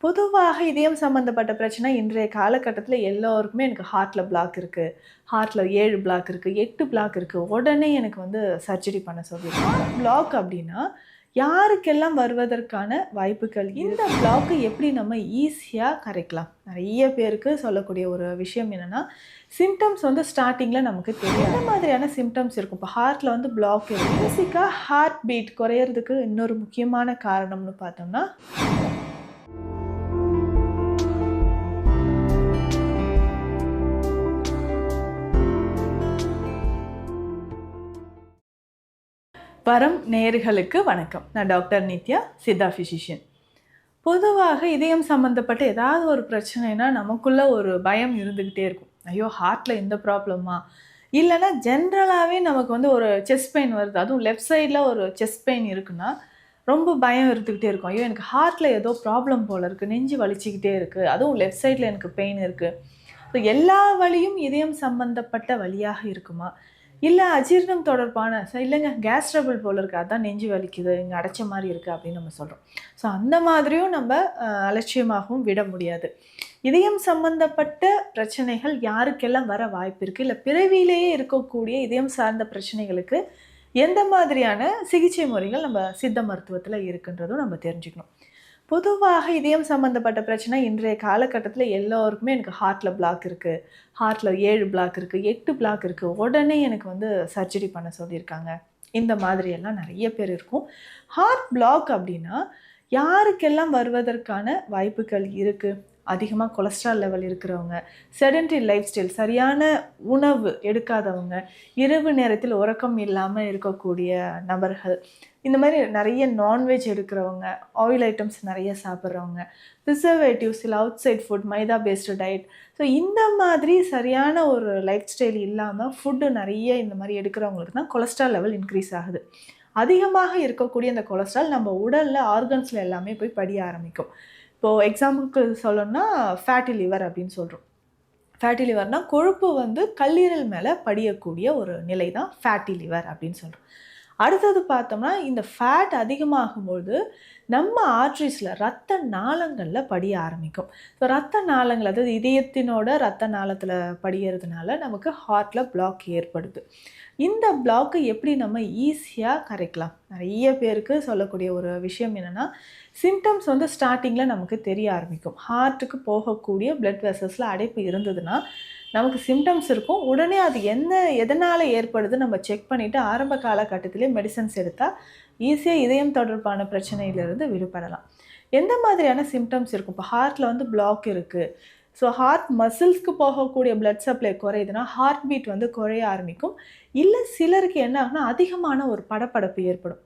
பொதுவாக இதயம் சம்மந்தப்பட்ட பிரச்சனை இன்றைய காலகட்டத்தில எல்லோருக்குமே எனக்கு ஹார்ட்ல பிளாக் இருக்கு. ஹார்ட்ல 7 பிளாக் இருக்கு, 8 பிளாக் இருக்கு. உடனே எனக்கு சர்ஜரி பண்ண சொல்லியிருக்காங்க. பிளாக் அப்டின்னா, யாருக்கெல்லாம் வருவதற்கான வாய்ப்புகள் இந்த பிளாக்க எப்படி நம்ம ஈஸியா கரைக்கலாம்? நெறைய பேருக்கு சொல்லக்கூடிய ஒரு விஷயம் என்னன்னா, சிம்ப்டம்ஸ் ஸ்டார்ட்டிங்ல நமக்கு தெரியும். எந்த மாதிரியான சிம்ப்டம்ஸ் இருக்கும்? இப்போ ஹார்ட்ல பிளாக் இருக்கு. பேசிக்கா ஹார்ட் பீட் குறையறதுக்கு இன்னொரு முக்கியமான காரணம்னு பார்த்தோம்னா வரம் நேயர்களுக்கு வணக்கம். நான் டாக்டர் நித்யா, சித்தா ஃபிசிஷியன். பொதுவாக இதயம் சம்மந்தப்பட்ட ஏதாவது ஒரு பிரச்சனைனா நமக்குள்ள ஒரு பயம் இருந்துக்கிட்டே இருக்கும். ஐயோ! ஹார்ட்ல இந்த ப்ராப்ளமா? இல்லைன்னா ஜென்ரலாகவே நமக்கு ஒரு செஸ்ட் பெயின் வருது. அதுவும் லெஃப்ட் சைடில் ஒரு செஸ்ட் பெயின் இருக்குன்னா, ரொம்ப பயம் இருந்துக்கிட்டே இருக்கும். ஐயோ! எனக்கு ஹார்ட்ல ஏதோ ப்ராப்ளம் போல இருக்குது. நெஞ்சு வலிச்சுக்கிட்டே இருக்குது. அதுவும் லெஃப்ட் சைடில் எனக்கு பெயின் இருக்குது. ஸோ எல்லா வலியும் இதயம் சம்பந்தப்பட்ட வலியாக இருக்குமா? இல்ல அஜீரணம் தொடர்பான இல்லங்க கேஸ் ட்ரபிள் போல இருக்கு. அதான் நெஞ்சு வலிக்குது, இங்க அடைச்ச மாரி இருக்கு அப்படின்னு நம்ம சொல்றோம். ஸோ அந்த மாதிரியும் நம்ம அலட்சியமாகவும் விட முடியாது. இதயம் சம்பந்தப்பட்ட பிரச்சனைகள் யாருக்கெல்லாம் வர வாய்ப்பு இருக்கு? இல்ல பிறவியிலேயே இருக்கக்கூடிய இதயம் சார்ந்த பிரச்சனைகளுக்கு எந்த மாதிரியான சிகிச்சை முறைகள் நம்ம சித்த மருத்துவத்துல இருக்குன்றதும் நம்ம தெரிஞ்சுக்கணும். பொதுவாக இதயம் சம்மந்தப்பட்ட பிரச்சனை இன்றைய காலகட்டத்தில எல்லோருக்குமே எனக்கு ஹார்ட்ல பிளாக் இருக்கு. ஹார்ட்ல 7 பிளாக் இருக்கு, 8 பிளாக் இருக்கு. உடனே எனக்கு சர்ஜரி பண்ண சொல்லியிருக்காங்க. இந்த மாதிரியெல்லாம் நெறைய பேர் இருக்கும். ஹார்ட் பிளாக் அப்டின்னா, யாருக்கெல்லாம் வருவதற்கான வாய்ப்புகள் இருக்கு? அதிகமா கொலஸ்ட்ரால் லெவல் இருக்கிறவங்க, செடென்டரி லைஃப் ஸ்டைல் சரியான உணவு எடுக்காதவங்க, இரவு நேரத்தில் உறக்கம் இல்லாம இருக்கக்கூடிய நபர்கள், இந்த மாரி நெறைய நான்வெஜ் எடுக்கிறவங்க, ஆயில் ஐட்டம்ஸ் நெறைய சாப்பிட்றவங்க, ப்ரிசர்வேட்டிவ்ஸ் இல்ல அவுட் சைட் ஃபுட், மைதா பேஸ்டு டயட். ஸோ இந்த மாதிரி சரியான ஒரு லைஃப் ஸ்டைல் இல்லாம ஃபுட்டு நெறைய இந்த மாரி எடுக்கிறவங்களுக்கு தான் கொலஸ்ட்ரால் லெவல் இன்க்ரீஸ் ஆகுது. அதிகமாக இருக்கக்கூடிய இந்த கொலஸ்ட்ரால் நம்ம உடல்ல ஆர்கன்ஸ்ல எல்லாமே போய் படிய ஆரம்பிக்கும். இப்போ எக்ஸாம்பிளுக்கு சொல்லணும்னா ஃபேட்டி லிவர் அப்படின்னு சொல்றோம். ஃபேட்டி லிவர்னா கொழுப்பு கல்லீரல் மேல படியக்கூடிய ஒரு நிலை தான் ஃபேட்டி லிவர் அப்படின்னு சொல்றோம். அடுத்தது பார்த்தோம்னா, இந்த ஃபேட் அதிகமாகும்போது நம்ம ஆர்ட்ரீஸ்ல ரத்த நாளங்கள்ல படிய ஆரம்பிக்கும். ஸோ ரத்த நாளங்கள் அதாவது இதயத்தினோட ரத்த நாளத்தில படியறதுனால நமக்கு ஹார்ட்ல பிளாக் ஏற்படுது. இந்த பிளாக்க எப்படி நம்ம ஈஸியா கரைக்கலாம்? நெறைய பேருக்கு சொல்லக்கூடிய ஒரு விஷயம் என்னன்னா, சிம்ப்டம்ஸ் ஸ்டார்ட்டிங்ல நமக்கு தெரிய ஆரம்பிக்கும். ஹார்ட்டுக்கு போகக்கூடிய பிளட் வெசல்ஸ்ல அடைப்பு இருந்ததுன்னா, நமக்கு சிம்ப்டம்ஸ் இருக்கும். உடனே அது எதனால ஏற்படுது நம்ம செக் பண்ணிட்டு ஆரம்ப காலகட்டத்திலே மெடிசின்ஸ் எடுத்தா, ஈஸியா இதயம் தொடர்பான பிரச்சனையிலிருந்து விடுபடலாம். எந்த மாதிரியான சிம்ப்டம்ஸ் இருக்கும்? இப்போ ஹார்ட்ல பிளாக் இருக்கு. ஸோ ஹார்ட் மசில்ஸ்க்கு போகக்கூடிய பிளட் சப்ளை குறையுதுன்னா, ஹார்ட் பீட் குறைய ஆரம்பிக்கும். இல்ல சிலருக்கு என்ன ஆகும்னா, அதிகமான ஒரு படபடப்பு ஏற்படும்.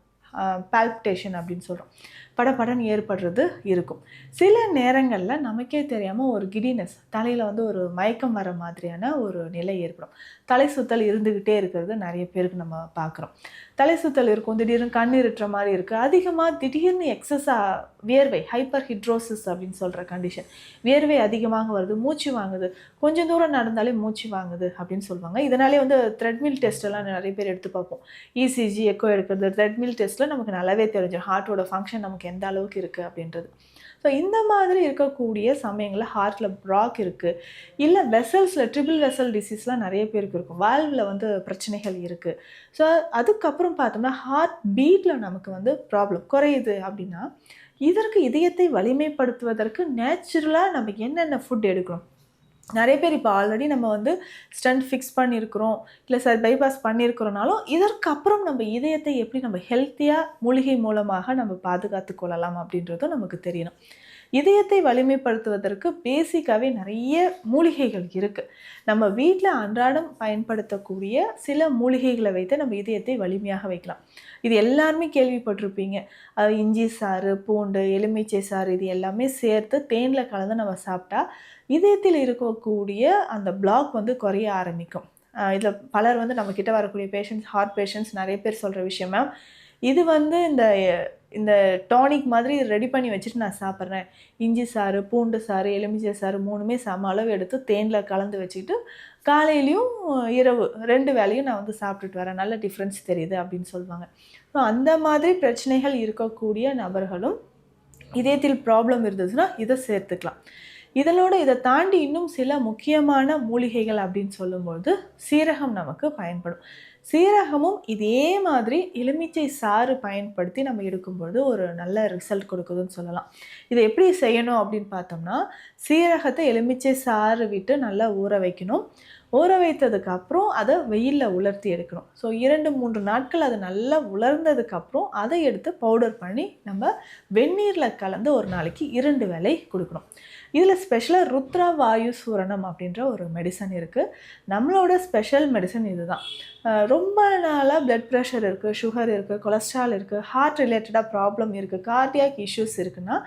பால்பிட்டேஷன் அப்படின்னு சொல்றோம். படபடன்னு ஏற்படுறது இருக்கும். சில நேரங்கள்ல நமக்கே தெரியாம ஒரு கிடினஸ், தலையில ஒரு மயக்கம் வர மாதிரியான ஒரு நிலை ஏற்படும். தலை சுத்தல் இருந்துகிட்டே இருக்கிறது நெறைய பேருக்கு நம்ம பார்க்குறோம். தலை சுத்தல் இருக்கும், திடீர்னு கண் இருட்டுற மாரி இருக்கு. அதிகமா திடீர்னு எக்ஸஸா வியர்வை, ஹைப்பர் ஹிட்ரோசிஸ் அப்படின்னு சொல்ற கண்டிஷன். வியர்வை அதிகமாக வருது, மூச்சு வாங்குது. கொஞ்சம் தூரம் நடந்தாலே மூச்சு வாங்குது அப்படின்னு சொல்லுவாங்க. இதனாலே த்ரெட்மில் டெஸ்ட் எல்லாம் நெறைய பேர் எடுத்து பார்ப்போம். இசிஜி, எக்கோ எடுக்கிறது, த்ரெட்மில் டெஸ்ட்ல நமக்கு நல்லாவே தெரிஞ்சிரும். ஹார்ட்டோட ஃபங்ஷன் நமக்கு எந்த அளவுக்கு இருக்கு அப்படின்றது. ஸோ இந்த மாதிரி இருக்கக்கூடிய சமயங்கள்ல ஹார்ட்ல பிளாக் இருக்கு. இல்ல வெசல்ஸ்ல ட்ரிபிள் வெசல் டிசீஸ்லாம் நெறைய பேருக்கு இருக்கும். வால்வ்ல பிரச்சனைகள் இருக்கு. ஸோ அதுக்கப்புறம் பார்த்தோம்னா, ஹார்ட் பீட்ல நமக்கு ப்ராப்ளம் குறையுது அப்படின்னா, இதற்கு இதயத்தை வலிமைப்படுத்துவதற்கு நேச்சுரலா நம்ம என்னென்ன ஃபுட் எடுக்கணும்? நெறைய பேர் இப்போ ஆல்ரெடி நம்ம ஸ்டண்ட் ஃபிக்ஸ் பண்ணியிருக்கிறோம், இல்ல பைபாஸ் பண்ணியிருக்கிறோம்னாலும், இதற்கப்புறம் நம்ம இதயத்தை எப்படி நம்ம ஹெல்த்தியா மூலிகை மூலமாக நம்ம பாதுகாத்து கொள்ளலாம் அப்படின்றதும் நமக்கு தெரியணும். இதயத்தை வலிமைப்படுத்துவதற்கு பேசிக்காவே நெறைய மூலிகைகள் இருக்கு. நம்ம வீட்ல அன்றாடம் பயன்படுத்தக்கூடிய சில மூலிகைகளை வைத்து நம்ம இதயத்தை வலிமையாக வைக்கலாம். இது எல்லாருமே கேள்விப்பட்டிருப்பீங்க. இஞ்சி சாறு, பூண்டு, எலுமிச்சை சாறு இது எல்லாமே சேர்த்து தேன்ல கலந்து நம்ம சாப்பிட்டா, இதயத்தில் இருக்கக்கூடிய அந்த பிளாக் குறைய ஆரம்பிக்கும். இதில பலர் நம்மக்கிட்ட வரக்கூடிய பேஷண்ட்ஸ், ஹார்ட் பேஷண்ட்ஸ் நெறைய பேர் சொல்ற விஷயம் மேம், இது இந்த இந்த டானிக் மாதிரி ரெடி பண்ணி வச்சுட்டு நான் சாப்பிட்றேன். இஞ்சி சாறு, பூண்டு சாறு, எலுமிச்சை சாறு 3மே சம அளவு எடுத்து தேன்ல கலந்து வச்சுக்கிட்டு, காலையிலயும், இரவு 2 வேளையும் நான் சாப்பிட்டுட்டு வரேன். நல்ல டிஃப்ரென்ஸ் தெரியுது அப்படின்னு சொல்லுவாங்க. ஸோ அந்த மாதிரி பிரச்சனைகள் இருக்கக்கூடிய நபர்களும் இதயத்தில் ப்ராப்ளம் இருந்ததுன்னா இதை சேர்த்துக்கலாம். இதை தாண்டி இன்னும் சில முக்கியமான மூலிகைகள் அப்படின்னு சொல்லும்போது சீரகம் நமக்கு பயன்படும். சீரகமும் இதே மாதிரி எலுமிச்சை சாறு பயன்படுத்தி நம்ம எடுக்கும்பொழுது ஒரு நல்ல ரிசல்ட் கொடுக்குதுன்னு சொல்லலாம். இதை எப்படி செய்யணும் அப்படின்னு பார்த்தோம்னா, சீரகத்தை எலுமிச்சை சாறு விட்டு நல்லா ஊற வைக்கணும். ஊற வைத்ததுக்கப்புறம் அதை வெயிலில் உலர்த்தி எடுக்கணும். ஸோ 2-3 நாட்கள் அது நல்லா உலர்ந்ததுக்கப்புறம் அதை எடுத்து பவுடர் பண்ணி நம்ம வெந்நீரில் கலந்து ஒரு நாளைக்கு 2 வேளை கொடுக்கணும். இதில் ஸ்பெஷலாக ருத்ரா வாயு சூரணம் அப்படின்ற ஒரு மெடிசன் இருக்குது. நம்மளோட ஸ்பெஷல் மெடிசன் இது தான். ரொம்ப நாளாக பிளட் ப்ரெஷர் இருக்குது, சுகர் இருக்குது, கொலஸ்ட்ரால் இருக்குது, ஹார்ட் ரிலேட்டடாக ப்ராப்ளம் இருக்குது, கார்டியாக் இஷ்யூஸ் இருக்குன்னா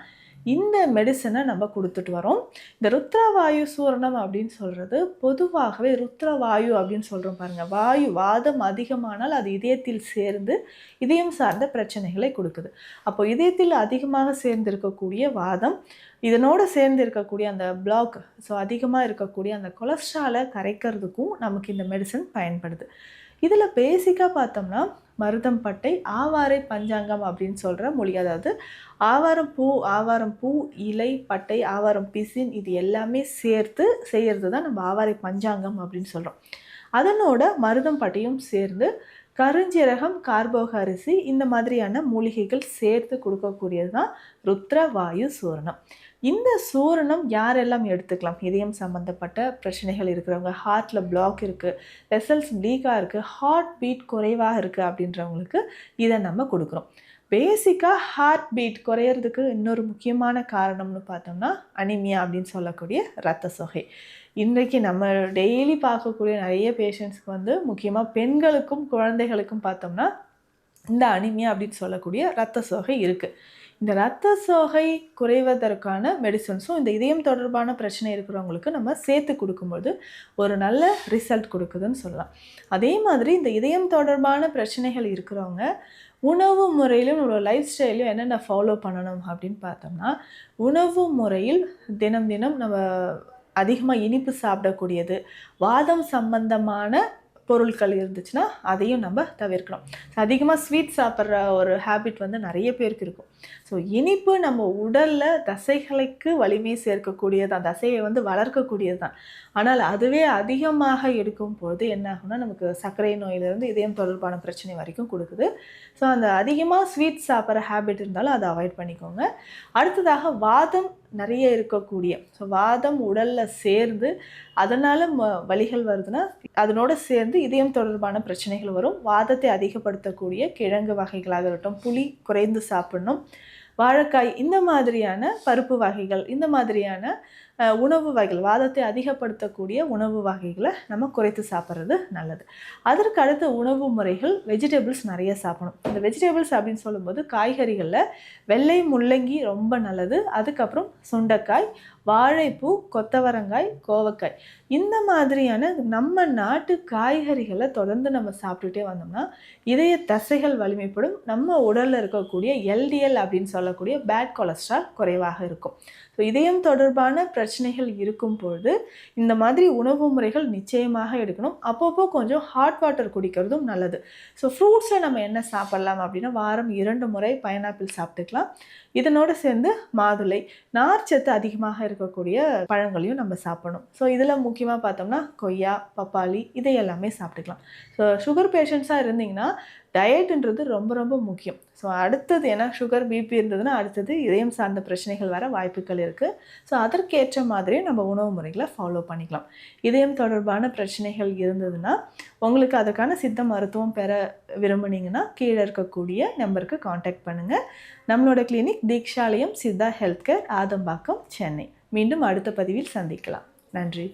இந்த மெடிசனை நம்ம கொடுத்துட்டு வரோம். இந்த ருத்ரவாயு சூரணம் அப்படின்னு சொல்கிறது பொதுவாகவே ருத்ரவாயு அப்படின்னு சொல்கிறோம் பாருங்கள். வாதம் அதிகமானால் அது இதயத்தில் சேர்ந்து இதயம் சார்ந்த பிரச்சனைகளை கொடுக்குது. அப்போ இதயத்தில் அதிகமாக சேர்ந்திருக்கக்கூடிய வாதம், இதனோடு சேர்ந்து இருக்கக்கூடிய அந்த பிளாக், ஸோ அதிகமாக இருக்கக்கூடிய அந்த கொலஸ்ட்ராலை கரைக்கிறதுக்கும் நமக்கு இந்த மெடிசன் பயன்படுது. இதில் பேசிக்காக பார்த்தோம்னா மருதம் பட்டை, ஆவாரை பஞ்சாங்கம் அப்படின்னு சொல்கிற மூலிகை, அதாவது ஆவாரம் பூ, இலை, பட்டை, ஆவாரம் பிசின், இது எல்லாமே சேர்த்து செய்கிறது தான் நம்ம ஆவாரை பஞ்சாங்கம் அப்படின்னு சொல்கிறோம். அதனோட மருதம் பட்டையும் சேர்ந்து கருஞ்சீரகம், கார்போக அரிசி, இந்த மாதிரியான மூலிகைகள் சேர்த்து கொடுக்கக்கூடியது தான் ருத்ரவாயு சூரணம். இந்த சூரணம் யாரெல்லாம் எடுத்துக்கலாம்? இதயம் சம்மந்தப்பட்ட பிரச்சனைகள் இருக்கிறவங்க, ஹார்ட்டில் பிளாக் இருக்குது, வெசல்ஸ் லீக்காக இருக்குது, ஹார்ட் பீட் குறைவாக இருக்குது அப்படின்றவங்களுக்கு இதை நம்ம கொடுக்குறோம். பேசிக்காக ஹார்ட் பீட் குறையிறதுக்கு இன்னொரு முக்கியமான காரணம்னு பார்த்தோம்னா அனிமியா அப்படின்னு சொல்லக்கூடிய இரத்த சோகை. இன்றைக்கு நம்ம டெய்லி பார்க்கக்கூடிய நிறைய பேஷண்ட்ஸ்க்கு முக்கியமாக பெண்களுக்கும் குழந்தைகளுக்கும் பார்த்தோம்னா இந்த அனிமியா அப்படின்னு சொல்லக்கூடிய இரத்த சோகை இருக்குது. இந்த இரத்த சோகை குறைவதற்கான மெடிசன்ஸும் இந்த இதயம் தொடர்பான பிரச்சனை இருக்கிறவங்களுக்கு நம்ம சேர்த்து கொடுக்கும்போது ஒரு நல்ல ரிசல்ட் கொடுக்குதுன்னு சொல்லலாம். அதே மாதிரி இந்த இதயம் தொடர்பான பிரச்சனைகள் இருக்கிறவங்க உணவு முறையிலும் ஒரு லைஃப் ஸ்டைலையும் என்னென்ன ஃபாலோ பண்ணணும் அப்படின்னு பார்த்தோம்னா, உணவு முறையில் தினம் நம்ம அதிகமாக இனிப்பு சாப்பிடக்கூடியது, வாதம் சம்பந்தமான பொருட்கள் இருந்துச்சுன்னா அதையும் நம்ம தவிர்க்கணும். அதிகமாக ஸ்வீட் சாப்பிட்ற ஒரு ஹேபிட் நிறைய பேருக்கு இருக்கும். ஸோ இனிப்பு நம்ம உடலில் தசைகளுக்கு வலிமை சேர்க்கக்கூடியது தான், தசையை வளர்க்கக்கூடியது தான். ஆனால் அதுவே அதிகமாக எடுக்கும்போது என்ன ஆகும்னா நமக்கு சர்க்கரை நோயிலிருந்து இதயம் தொடர்பான பிரச்சனை வரைக்கும் கொடுக்குது. ஸோ அந்த அதிகமாக ஸ்வீட் சாப்பிட்ற ஹேபிட் இருந்தாலும் அதை அவாய்ட் பண்ணிக்கோங்க. அடுத்ததாக வாதம் நிறைய இருக்கக்கூடிய, ஸோ வாதம் உடலில் சேர்ந்து அதனால் வலிகள் வருதுன்னா அதனோடு சேர்ந்து இதயம் தொடர்பான பிரச்சனைகள் வரும். வாதத்தை அதிகப்படுத்தக்கூடிய கிழங்கு வகைகளாக இருக்கட்டும், புளி குறைந்து சாப்பிடணும், வாழைக்காய், இந்த மாதிரியான பருப்பு வகைகள், இந்த மாதிரியான உணவு வகைகள், வாதத்தை அதிகப்படுத்தக்கூடிய உணவு வகைகளை நம்ம குறைத்து சாப்பிட்றது நல்லது. அதற்கு அடுத்த உணவு முறைகள், வெஜிடபிள்ஸ் நிறைய சாப்பிடணும். இந்த வெஜிடபிள்ஸ் அப்படின்னு சொல்லும்போது காய்கறிகளில் வெள்ளை முள்ளங்கி ரொம்ப நல்லது. அதுக்கப்புறம் சுண்டைக்காய், வாழைப்பூ, கொத்தவரங்காய், கோவக்காய், இந்த மாதிரியான நம்ம நாட்டு காய்கறிகளை தொடர்ந்து நம்ம சாப்பிட்டுட்டே வந்தோம்னா இதய தசைகள் வலிமைப்படும். நம்ம உடலில் இருக்கக்கூடிய எல்டிஎல் அப்படின்னு சொல்லக்கூடிய பேட் கொலஸ்ட்ரால் குறைவாக இருக்கும். ஸோ இதயம் தொடர்பான பிரச்சனைகள் இருக்கும் பொழுது இந்த மாதிரி உணவு முறைகள் நிச்சயமாக எடுக்கணும். அப்பப்போ கொஞ்சம் ஹாட் வாட்டர் குடிக்கிறதும் நல்லது. ஸோ ஃப்ரூட்ஸில் நம்ம என்ன சாப்பிட்லாம் அப்படின்னா, வாரம் 2 முறை பைனாப்பிள் சாப்பிட்டுக்கலாம். இதனோடு சேர்ந்து மாதுளை, நார்ச்சத்து அதிகமாக இருக்கக்கூடிய பழங்களையும் நம்ம சாப்பிடணும். ஸோ இதில் முக்கியமாக பார்த்தோம்னா கொய்யா, பப்பாளி, இதை எல்லாமே சாப்பிட்டுக்கலாம். ஸோ சுகர் பேஷண்ட்ஸாக இருந்தீங்கன்னா டயட்டுன்றது ரொம்ப முக்கியம். ஸோ அடுத்தது ஏன்னா சுகர், பிபி இருந்ததுன்னா அடுத்தது இதயம் சார்ந்த பிரச்சனைகள் வர வாய்ப்புகள் இருக்குது. ஸோ அதற்கேற்ற மாதிரி நம்ம உணவு முறைகளை ஃபாலோ பண்ணிக்கலாம். இதயம் தொடர்பான பிரச்சனைகள் இருந்ததுன்னா உங்களுக்கு அதுக்கான சித்த மருத்துவம் பெற விரும்புனீங்கன்னா கீழே இருக்கக்கூடிய நம்பருக்கு காண்டாக்ட் பண்ணுங்கள். நம்மளோட clinic Deekshalayam Siddha health care, Adambakkam, Chennai. மீண்டும் அடுத்த பதிவில் சந்திக்கலாம். நன்றி.